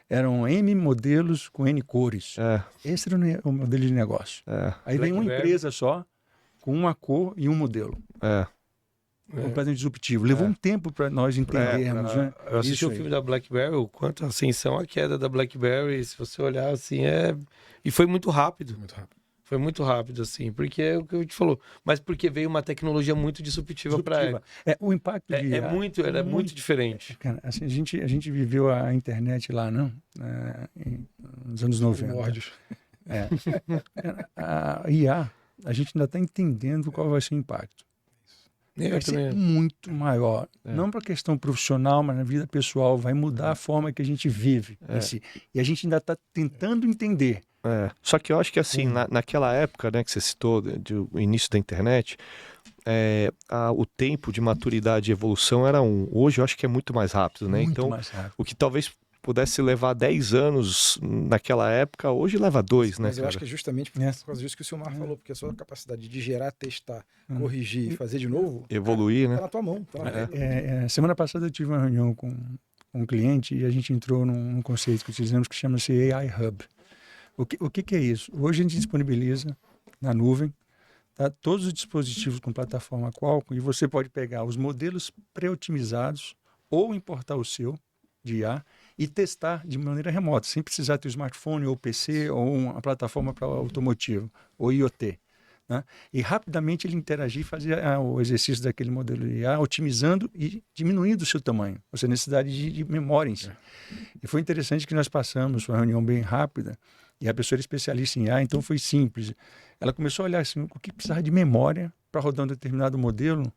Eram N modelos com N cores. Esse era o modelo de negócio. Aí vem uma empresa só, com uma cor e um modelo. Completamente disruptivo. Levou um tempo para nós entendermos. Né? Eu assisti o filme da BlackBerry, o quanto a ascensão, a queda da BlackBerry, se você olhar assim, e foi muito rápido. Foi muito rápido, assim, porque é o que eu te falou. Mas porque veio uma tecnologia muito disruptiva para ela. O impacto é muito diferente. Cara, assim, a gente viveu a internet lá, não? Nos anos 90. A IA, a gente ainda está entendendo qual vai ser o impacto. Vai ser muito maior. Não para a questão profissional, mas na vida pessoal. Vai mudar a forma que a gente vive. E a gente ainda está tentando entender. Só que eu acho que assim, naquela época, né, que você citou, do início da internet, o tempo de maturidade e evolução era Hoje eu acho que é muito mais rápido, né? Muito então, mais rápido. o que talvez pudesse levar 10 anos naquela época, hoje leva 2, né, Mas eu cara? acho que é justamente por causa disso que o Silmar falou, porque a sua capacidade de gerar, testar, corrigir e fazer de novo, Evoluir, tá né? na tua mão. Tá na mão. Semana passada eu tive uma reunião com um cliente e a gente entrou num conceito que utilizamos que chama-se AI Hub. O que é isso? Hoje a gente disponibiliza na nuvem, tá, todos os dispositivos com plataforma Qualcomm, e você pode pegar os modelos pré-otimizados ou importar o seu de IA e testar de maneira remota, sem precisar ter um smartphone ou PC ou uma plataforma para automotivo ou IoT. Né? E rapidamente ele interagir e fazer o exercício daquele modelo de IA, otimizando e diminuindo o seu tamanho, ou seja, a necessidade de memória em si. E foi interessante que nós passamos uma reunião bem rápida e a pessoa era especialista em IA, então foi simples. Ela começou a olhar assim, o que precisava de memória para rodar um determinado modelo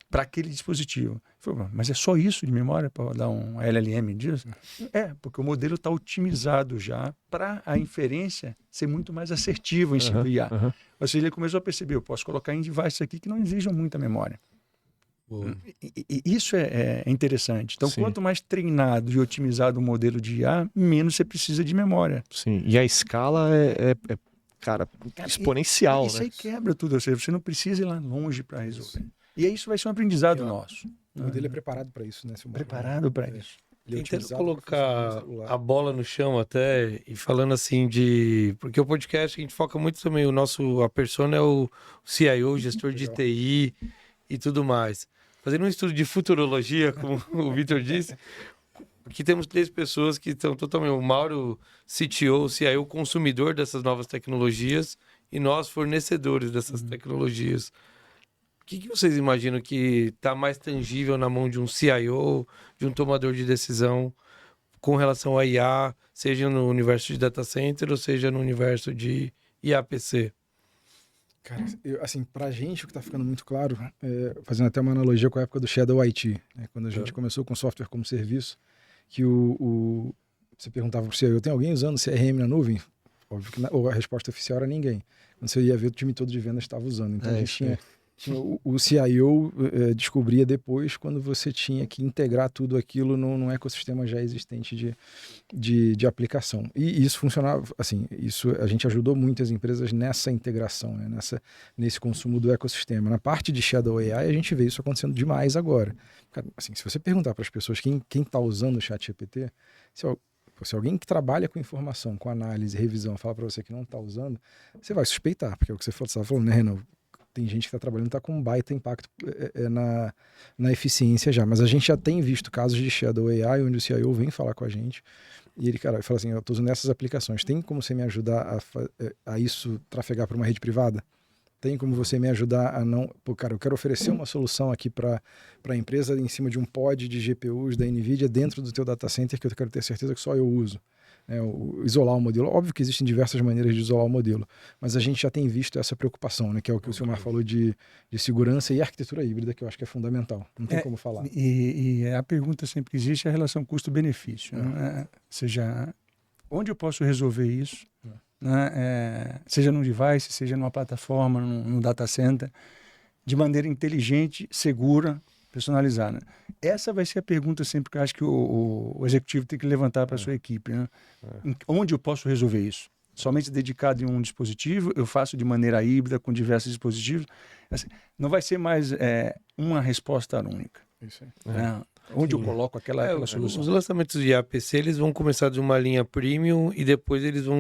para aquele dispositivo. Falei, mas é só isso de memória para dar um LLM disso? Porque o modelo está otimizado já para a inferência ser muito mais assertiva em cima do IA. Ou seja, ele começou a perceber, eu posso colocar em devices aqui que não exijam muita memória. E isso é interessante. Então, Sim. quanto mais treinado e otimizado o modelo de IA, menos você precisa de memória. Sim, e a escala cara, exponencial, isso né? aí quebra tudo, ou seja, você não precisa ir lá longe para resolver. E isso vai ser um aprendizado nosso. O modelo é preparado para isso, né? Preparado para isso. Tentando colocar a bola no chão até e falando assim porque o podcast a gente foca muito também, a persona é o CIO, gestor de TI e tudo mais. Fazendo um estudo de futurologia, como o Vitor disse, aqui temos 3 pessoas que estão totalmente, o Mauro, CTO, CIO, consumidor dessas novas tecnologias e nós fornecedores dessas tecnologias. O que vocês imaginam que está mais tangível na mão de um CIO, de um tomador de decisão com relação a IA, seja no universo de data center ou seja no universo de IAPC? Cara, assim, pra gente o que tá ficando muito claro, fazendo até uma analogia com a época do Shadow IT, né? Quando a gente começou com software como serviço, que você perguntava pro CIO, tem alguém usando CRM na nuvem? Óbvio que a resposta oficial era ninguém. Quando você ia ver, o time todo de vendas estava usando. Então a gente tinha o CIO descobria depois quando você tinha que integrar tudo aquilo num ecossistema já existente de aplicação. E isso funcionava, assim, a gente ajudou muitas empresas nessa integração, né? Nesse consumo do ecossistema. Na parte de Shadow AI, a gente vê isso acontecendo demais agora. Cara, assim, se você perguntar para as pessoas quem está usando o ChatGPT, se alguém que trabalha com informação, com análise, revisão, fala para você que não está usando, você vai suspeitar, porque é o que você estava falando, né, Renan? Tem gente que está trabalhando, está com um baita impacto na eficiência já. Mas a gente já tem visto casos de Shadow AI, onde o CIO vem falar com a gente e ele, cara, fala assim, eu estou usando essas aplicações, tem como você me ajudar a isso trafegar para uma rede privada? Tem como você me ajudar a não... Pô, cara, eu quero oferecer uma solução aqui para a empresa em cima de um pod de GPUs da NVIDIA dentro do teu data center que eu quero ter certeza que só eu uso. Isolar o modelo. Óbvio que existem diversas maneiras de isolar o modelo, mas a gente já tem visto essa preocupação, né? Que é o que o Silmar falou de segurança e arquitetura híbrida, que eu acho que é fundamental. Não tem como falar. E a pergunta sempre que existe é a relação custo-benefício. Né? Ou seja, onde eu posso resolver isso? Né? Seja num device, seja numa plataforma, num data center, de maneira inteligente, segura, personalizada. Essa vai ser a pergunta sempre que eu acho que o executivo tem que levantar para a sua equipe. Né? Onde eu posso resolver isso? Somente dedicado em um dispositivo? Eu faço de maneira híbrida com diversos dispositivos? Assim, não vai ser mais uma resposta única. Isso aí. Onde eu coloco aquela solução? Os lançamentos de APC, eles vão começar de uma linha premium e depois eles vão...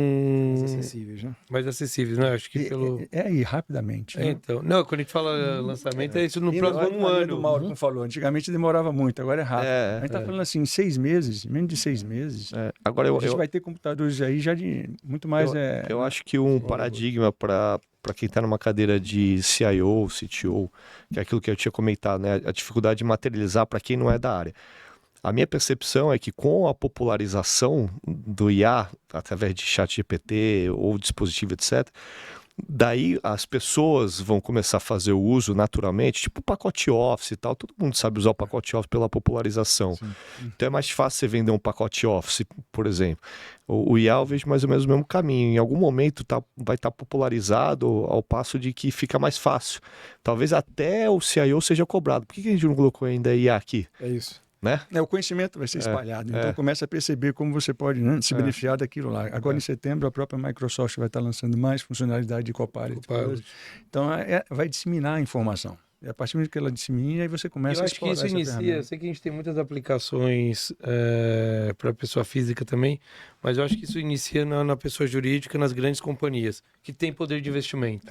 Mais acessíveis, né? Mais acessíveis, né? Acho que E rapidamente. Né? Então, não, quando a gente fala lançamento, é isso no próximo ano. O Mauro falou, antigamente demorava muito, agora é rápido. A gente está falando assim, 6 meses, menos de 6 meses. Agora a gente vai ter computadores aí já de muito mais... Eu acho que um paradigma para quem está numa cadeira de CIO, CTO, que é aquilo que eu tinha comentado, né? A dificuldade de materializar para quem não é da área. A minha percepção é que com a popularização do IA, através de ChatGPT ou dispositivo, etc., daí as pessoas vão começar a fazer o uso naturalmente, tipo o pacote Office e tal. Todo mundo sabe usar o pacote Office pela popularização. Sim. Então é mais fácil você vender um pacote Office, por exemplo. O IA eu vejo mais ou menos o mesmo caminho. Em algum momento vai estar popularizado ao passo de que fica mais fácil. Talvez até o CIO seja cobrado. Por que a gente não colocou ainda IA aqui? É isso. né? O conhecimento vai ser espalhado. Então começa a perceber como você pode, né, se beneficiar daquilo lá. Agora em setembro a própria Microsoft vai estar lançando mais funcionalidade de Copilot. Então vai disseminar a informação. E a partir do momento que ela dissemina, aí você começa a explorar essa ferramenta. Eu sei que a gente tem muitas aplicações para pessoa física também, mas eu acho que isso inicia na pessoa jurídica, nas grandes companhias, que tem poder de investimento.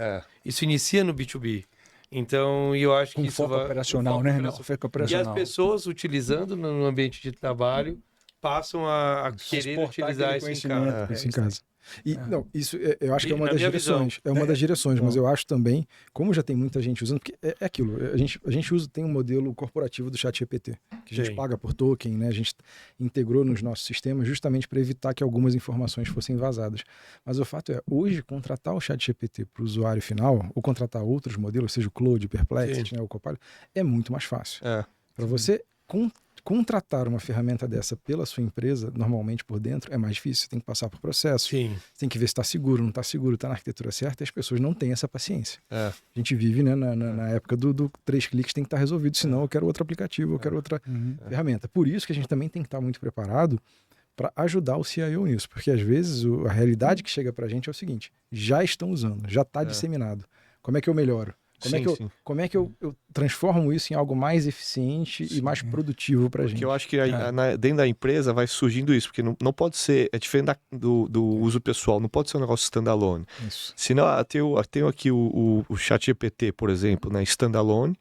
Isso inicia no B2B. Então, eu acho que isso foco operacional, né? Foco operacional. E as pessoas utilizando no ambiente de trabalho passam a querer utilizar isso em casa. E, não, isso eu acho que é uma das direções. É uma das direções, mas eu acho também, como já tem muita gente usando, porque é aquilo, a gente usa, tem um modelo corporativo do ChatGPT, que a gente paga por token, né? A gente integrou nos nossos sistemas justamente para evitar que algumas informações fossem vazadas. Mas o fato é, hoje, contratar o ChatGPT para o usuário final, ou contratar outros modelos, seja o Claude, o Perplexity, né, o Copilot, é muito mais fácil. Para você contratar uma ferramenta dessa pela sua empresa, normalmente por dentro, é mais difícil. Você tem que passar por processos. Você tem que ver se está seguro, não está seguro, está na arquitetura certa, e as pessoas não têm essa paciência. A gente vive, né, na época do 3 cliques, tem que estar resolvido, senão eu quero outro aplicativo, eu quero outra ferramenta. Por isso que a gente também tem que estar muito preparado para ajudar o CIO nisso, porque às vezes a realidade que chega para a gente é o seguinte: já estão usando, já está disseminado. Como é que eu melhoro? Como é que eu transformo isso em algo mais eficiente e mais produtivo para a gente? Porque eu acho que dentro da empresa vai surgindo isso, porque não pode ser, é diferente do uso pessoal, não pode ser um negócio standalone. Senão, eu tenho aqui o ChatGPT, por exemplo, né, standalone,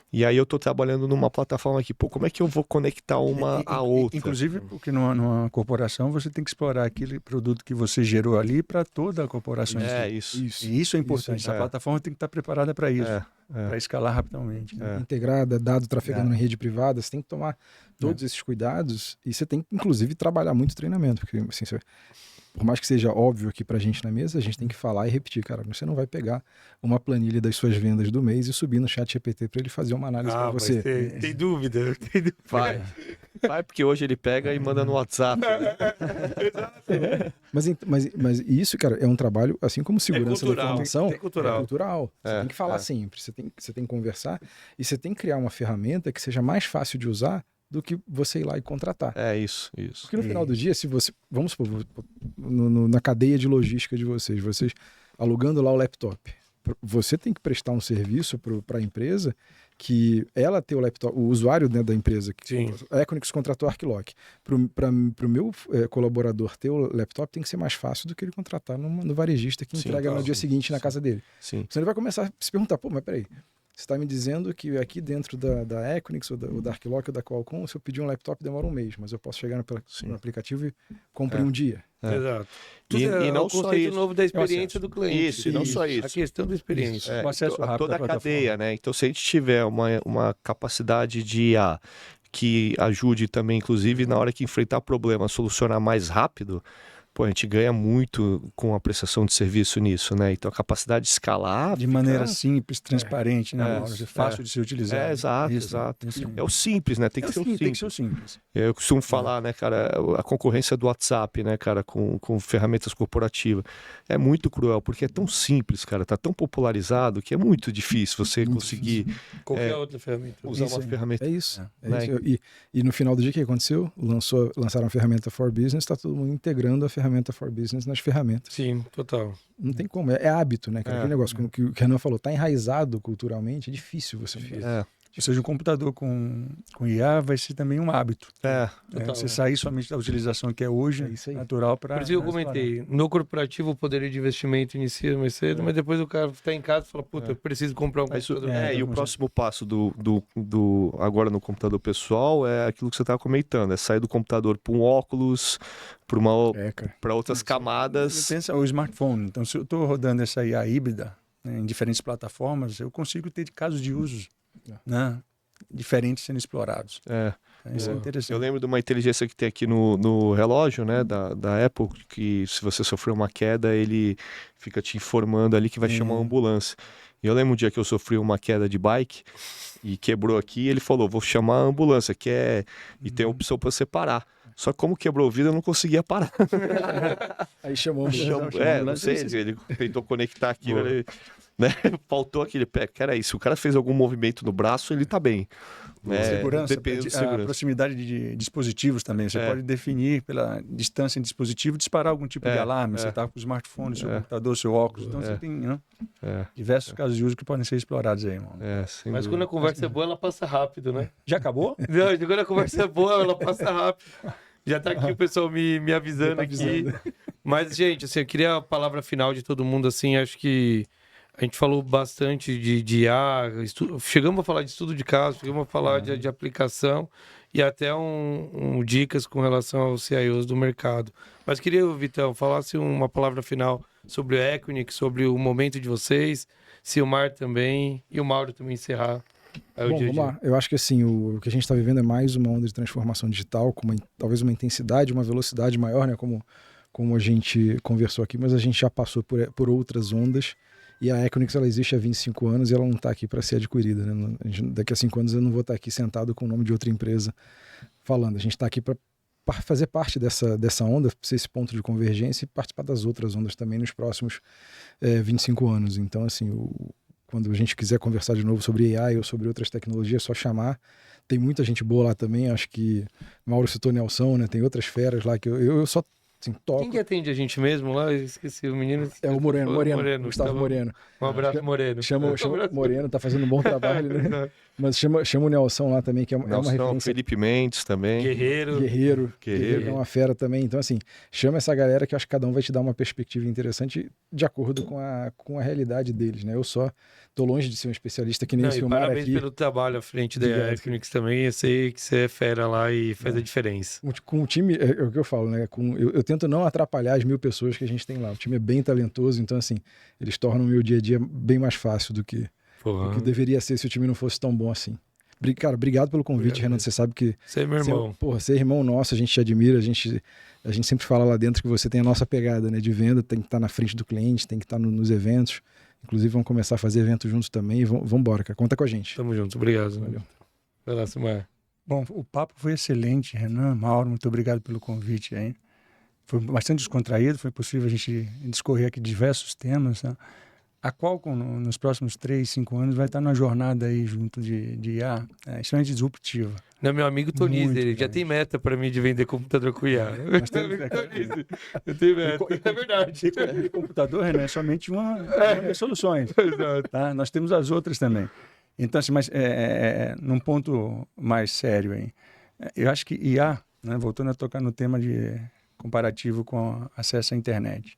e aí eu estou trabalhando numa plataforma aqui, como é que eu vou conectar uma a outra? Inclusive, porque numa corporação você tem que explorar aquele produto que você gerou ali para toda a corporação. Isso. E isso é importante. A plataforma tem que estar preparada para isso, para escalar rapidamente. Integrada, dado trafegando em rede privada, você tem que tomar todos esses cuidados e você tem que, inclusive, trabalhar muito treinamento, porque assim, por mais que seja óbvio aqui pra gente na mesa, a gente tem que falar e repetir, cara, você não vai pegar uma planilha das suas vendas do mês e subir no ChatGPT para ele fazer uma análise para você. Tem dúvida. Vai, porque hoje ele pega e manda no WhatsApp. Mas isso, cara, é um trabalho, assim como segurança da informação, é cultural. Você tem que falar sempre, você tem que conversar e você tem que criar uma ferramenta que seja mais fácil de usar do que você ir lá e contratar. Isso. Porque no final do dia, se você, vamos supor, na cadeia de logística de vocês alugando lá o laptop, você tem que prestar um serviço para a empresa que ela ter o laptop, o usuário, né, da empresa, a Equinix contratou a Arclock, para o meu colaborador ter o laptop tem que ser mais fácil do que ele contratar no varejista que entrega no dia seguinte na casa dele. Senão ele vai começar a se perguntar, mas peraí, você está me dizendo que aqui dentro da Equinix, ou da Arclock, ou da Qualcomm, se eu pedir um laptop demora um mês, mas eu posso chegar no aplicativo e comprar um dia. Exato. E não só isso. Novo da experiência do cliente. Isso, e não só isso. A questão da experiência. O acesso rápido toda a cadeia, né? Então, se a gente tiver uma capacidade de IA que ajude também, inclusive, na hora que enfrentar problema, solucionar mais rápido, a gente ganha muito com a prestação de serviço nisso, né? Então, a capacidade de escalar... De maneira simples, transparente, né, Mauro? Fácil de ser utilizado. Exato. É o simples, né? Tem que ser o simples. Tem que ser o simples. Eu costumo falar, né, cara, a concorrência do WhatsApp, né, cara, com ferramentas corporativas. É muito cruel, porque é tão simples, cara, tá tão popularizado que é muito difícil você conseguir... Qualquer outra ferramenta. Usar uma ferramenta. É isso. E no final do dia, o que aconteceu? Lançaram a ferramenta For Business, está todo mundo integrando a ferramenta For Business nas ferramentas. Sim, total. Não tem como, é hábito, né? Aquele negócio, como que o Renan falou, tá enraizado culturalmente, é difícil você fazer. Ou seja, um computador com IA vai ser também um hábito. Você sair somente da utilização que é hoje, natural para... Por isso eu comentei, no corporativo o poder de investimento inicia mais cedo, mas depois o cara está em casa e fala, puta, eu preciso comprar um computador. E o próximo passo do agora no computador pessoal é aquilo que você estava comentando, é sair do computador para um óculos, para outras camadas. Pensa o smartphone. Então, se eu estou rodando essa IA híbrida, né, em diferentes plataformas, eu consigo ter casos de uso, né, diferentes sendo explorados. Isso é interessante. Eu lembro de uma inteligência que tem aqui no relógio, né, da Apple, que se você sofrer uma queda, ele fica te informando ali que vai chamar uma ambulância. E eu lembro um dia que eu sofri uma queda de bike e quebrou aqui, ele falou, vou chamar a ambulância, e tem a opção para você parar. Só que como quebrou o vidro, eu não conseguia parar. Aí chamou a ambulância. Não sei, ele tentou conectar aqui. né? Faltou aquele pé. Peraí, se o cara fez algum movimento no braço, ele tá bem. Segurança, Depende de a segurança. proximidade de dispositivos também. Você pode definir pela distância em dispositivo, disparar algum tipo de alarme. Você está com o smartphone, seu computador, seu óculos. Então você tem diversos casos de uso que podem ser explorados aí, irmão. Mas quando a conversa é boa, ela passa rápido, né? Já acabou? Não, quando a conversa é boa, ela passa rápido. Já tá aqui o pessoal me avisando aqui. Mas, gente, assim, eu queria a palavra final de todo mundo, assim, acho que a gente falou bastante de IA, chegamos a falar de estudo de caso, chegamos a falar de aplicação e até dicas com relação aos CIOs do mercado. Mas queria, Vitão, falasse uma palavra final sobre o Equinix, sobre o momento de vocês, Silmar também e o Mauro também encerrar. Bom, vamos lá. Eu acho que assim, o que a gente está vivendo é mais uma onda de transformação digital, com talvez uma intensidade, uma velocidade maior, né? Como a gente conversou aqui, mas a gente já passou por outras ondas. E a Equinix, ela existe há 25 anos e ela não está aqui para ser adquirida, né? Daqui a 5 anos eu não vou estar aqui sentado com o nome de outra empresa falando. A gente está aqui para fazer parte dessa onda, ser esse ponto de convergência e participar das outras ondas também nos próximos 25 anos. Então, assim, quando a gente quiser conversar de novo sobre AI ou sobre outras tecnologias, é só chamar. Tem muita gente boa lá também, acho que Mauro citou Nelson, né? Tem outras feras lá que eu só assim, toco. Quem que atende a gente mesmo lá? Eu esqueci, o menino... É o Moreno, Gustavo Moreno. Um abraço, Moreno. Chama o Moreno, tá fazendo um bom trabalho, né? Mas chama o Nelson lá também, que é uma referência. Felipe Mendes também. Guerreiro é uma fera também. Então, assim, chama essa galera que eu acho que cada um vai te dar uma perspectiva interessante de acordo com a realidade deles, né? Eu só tô longe de ser um especialista que nem o Silmar aqui. Parabéns pelo trabalho à frente da Equinix também. Eu sei que você é fera lá e faz a diferença. Com o time, é o que eu falo, né? Eu tento não atrapalhar as 1000 pessoas que a gente tem lá. O time é bem talentoso, então, assim, eles tornam o meu dia a dia bem mais fácil do que deveria ser se o time não fosse tão bom assim. Cara, obrigado pelo convite, Renan. Você sabe que... Você é meu irmão. Você é irmão nosso, a gente te admira, a gente sempre fala lá dentro que você tem a nossa pegada, né? De venda, tem que estar na frente do cliente, tem que estar nos eventos. Inclusive, vamos começar a fazer eventos juntos também. Vamos embora, cara. Conta com a gente. Tamo junto. Obrigado. Valeu. Vai lá, Silmar. Bom, o papo foi excelente, Renan, Mauro. Muito obrigado pelo convite aí. Foi bastante descontraído, foi possível a gente discorrer aqui diversos temas, né? A Qualcomm, nos próximos 3, 5 anos, vai estar numa jornada aí junto de IA extremamente disruptiva. Não, meu amigo Tonis, ele já tem meta para mim de vender computador com IA. Eu tenho meta, é verdade. E computador, Renan, é somente uma das soluções. Exato. Tá? Nós temos as outras também. Então, assim, mas num ponto mais sério aí, eu acho que IA, né, voltando a tocar no tema de comparativo com acesso à internet,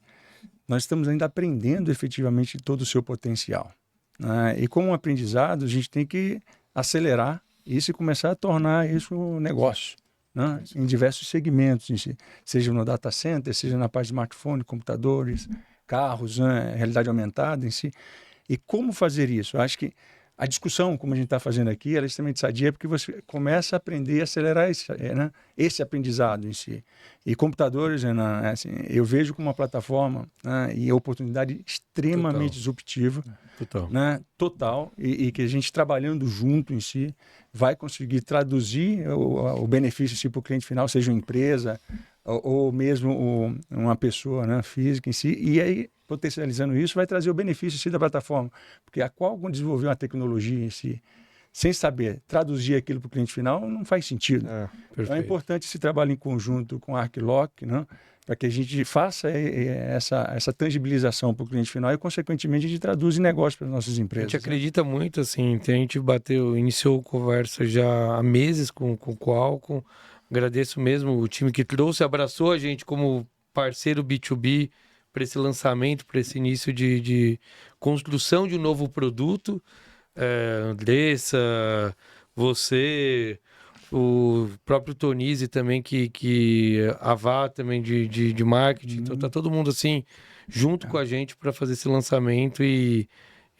nós estamos ainda aprendendo efetivamente todo o seu potencial, né? E como aprendizado, a gente tem que acelerar isso e começar a tornar isso um negócio, né? Em diversos segmentos, seja no data center, seja na parte de smartphone, computadores, carros, né? Realidade aumentada em si. E como fazer isso? Eu acho que a discussão, como a gente está fazendo aqui, ela é extremamente sadia porque você começa a aprender a acelerar esse aprendizado em si. E computadores, assim, eu vejo como uma plataforma, né, e a oportunidade extremamente disruptiva. Total. E que a gente trabalhando junto em si vai conseguir traduzir o benefício para o cliente final, seja uma empresa ou mesmo uma pessoa, né, física em si. E aí, potencializando isso, vai trazer o benefício da plataforma. Porque a Qualcomm desenvolveu uma tecnologia em si, sem saber traduzir aquilo para o cliente final, não faz sentido. Então é importante esse trabalho em conjunto com a Arclock, né, para que a gente faça essa tangibilização para o cliente final e, consequentemente, a gente traduz em negócio para as nossas empresas. A gente acredita muito, assim, a gente iniciou conversa já há meses com o Qualcomm. Agradeço mesmo o time que trouxe, abraçou a gente como parceiro B2B para esse lançamento, para esse início de construção de um novo produto. Andressa, você, o próprio Tonise também, que a Vá também de marketing. Então tá todo mundo assim, junto com a gente para fazer esse lançamento e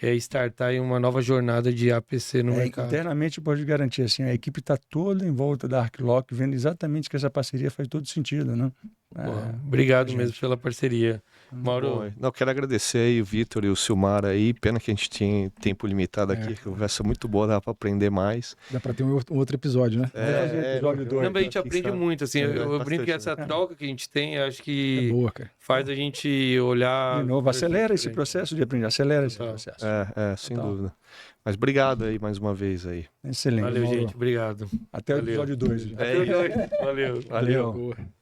startar em uma nova jornada de APC no mercado. Internamente, eu posso garantir, assim, a equipe está toda em volta da Arclock, vendo exatamente que essa parceria faz todo sentido, né? Obrigado mesmo pela parceria. Mauro, Não, quero agradecer aí o Vitor e o Silmar aí. Pena que a gente tinha tempo limitado aqui. Conversa muito boa, dá para aprender mais. Dá para ter um outro episódio, né? Episódio 2. também a gente aprende muito, assim, eu brinco bastante, que essa troca que a gente tem, acho que É boa, cara. faz a gente olhar... De novo, acelera esse diferente. processo de aprender, acelera esse Total. processo. Sem Total. dúvida. Mas obrigado aí mais uma vez aí. Excelente. Valeu, Mauro. gente. Obrigado. Até o Valeu. episódio 2. Valeu. Valeu. Boa.